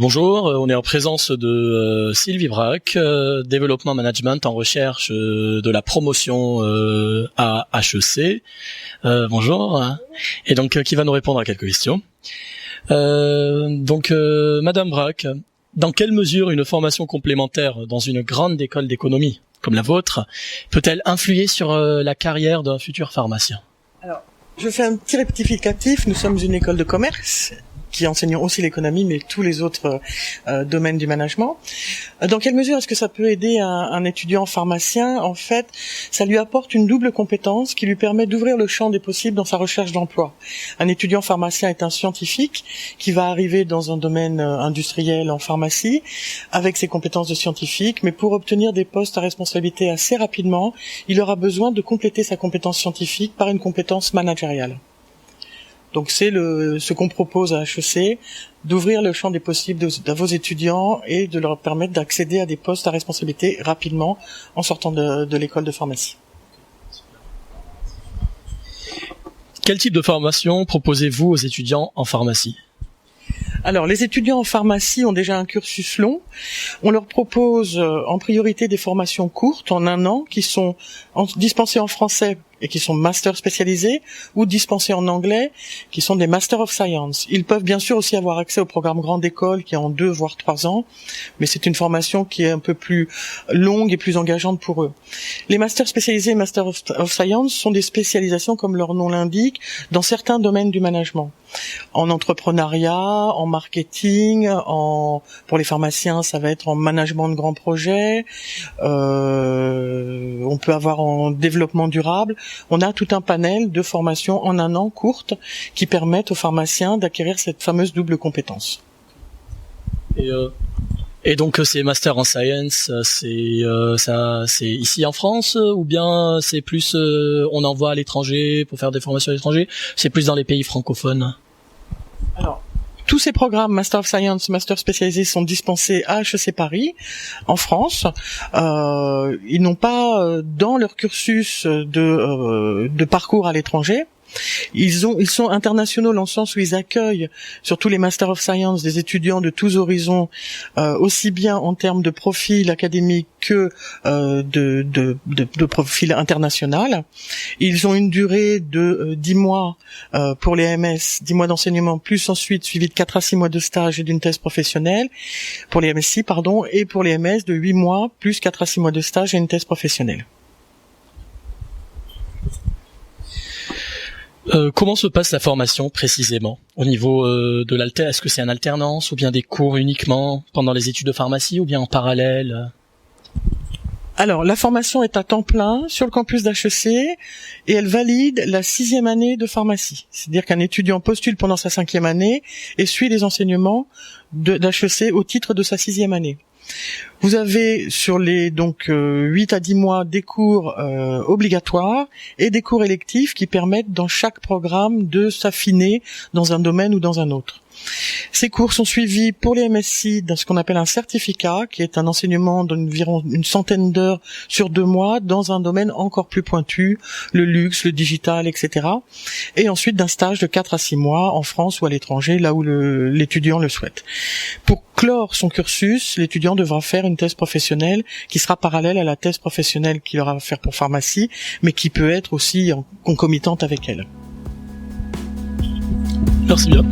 Bonjour, on est en présence de Sylvie Braque, Développement Management en recherche de la promotion à HEC. Bonjour. Et donc qui va nous répondre à quelques questions. Madame Braque, dans quelle mesure une formation complémentaire dans une grande école d'économie comme la vôtre peut-elle influer sur la carrière d'un futur pharmacien? Alors, je fais un petit rectificatif. Nous sommes une école de commerce qui enseignons aussi l'économie, mais tous les autres domaines du management. Dans quelle mesure est-ce que ça peut aider un étudiant pharmacien? En fait, ça lui apporte une double compétence qui lui permet d'ouvrir le champ des possibles dans sa recherche d'emploi. Un étudiant pharmacien est un scientifique qui va arriver dans un domaine industriel en pharmacie avec ses compétences de scientifique, mais pour obtenir des postes à responsabilité assez rapidement, il aura besoin de compléter sa compétence scientifique par une compétence managériale. Donc c'est ce qu'on propose à HEC, d'ouvrir le champ des possibles de vos étudiants et de leur permettre d'accéder à des postes à responsabilité rapidement en sortant de l'école de pharmacie. Quel type de formation proposez-vous aux étudiants en pharmacie? Alors, les étudiants en pharmacie ont déjà un cursus long. On leur propose en priorité des formations courtes, en 1 an, qui sont dispensées en français et qui sont master spécialisés, ou dispensés en anglais, qui sont des Master of Science. Ils peuvent bien sûr aussi avoir accès au programme grande école, qui est en 2 voire 3 ans, mais c'est une formation qui est un peu plus longue et plus engageante pour eux. Les masters spécialisés, Master of Science, sont des spécialisations, comme leur nom l'indique, dans certains domaines du management. En entrepreneuriat, en marketing, pour les pharmaciens, ça va être en management de grands projets, on peut avoir en développement durable. On a tout un panel de formations en 1 an courtes qui permettent aux pharmaciens d'acquérir cette fameuse double compétence. Et donc ces masters en science, c'est ici en France ou bien c'est plus on envoie à l'étranger pour faire des formations à l'étranger? C'est plus dans les pays francophones? Alors, tous ces programmes Master of Science, Master spécialisés sont dispensés à HEC Paris, en France. Ils n'ont pas dans leur cursus de parcours à l'étranger. Ils sont internationaux dans le sens où ils accueillent sur tous les Master of Science des étudiants de tous horizons, aussi bien en termes de profil académique que de profil international. Ils ont une durée de 10 mois pour les MS, 10 mois d'enseignement, plus ensuite suivi de 4 à 6 mois de stage et d'une thèse professionnelle, pour les MSI, et pour les MS de 8 mois, plus 4 à 6 mois de stage et une thèse professionnelle. Comment se passe la formation précisément au niveau de l'alter? Est-ce que c'est en alternance ou bien des cours uniquement pendant les études de pharmacie ou bien en parallèle? Alors, la formation est à temps plein sur le campus d'HEC et elle valide la 6e année de pharmacie. C'est-à-dire qu'un étudiant postule pendant sa 5e année et suit les enseignements d'HEC au titre de sa 6e année. Vous avez sur les 8 à 10 mois des cours obligatoires et des cours électifs qui permettent dans chaque programme de s'affiner dans un domaine ou dans un autre. Ces cours sont suivis pour les MSI dans ce qu'on appelle un certificat, qui est un enseignement d'environ une centaine d'heures sur 2 mois dans un domaine encore plus pointu, le luxe, le digital, etc. Et ensuite d'un stage de 4 à 6 mois en France ou à l'étranger, là où l'étudiant le souhaite. Pour clore son cursus, l'étudiant devra faire une thèse professionnelle qui sera parallèle à la thèse professionnelle qu'il aura à faire pour pharmacie, mais qui peut être aussi concomitante avec elle. Merci bien.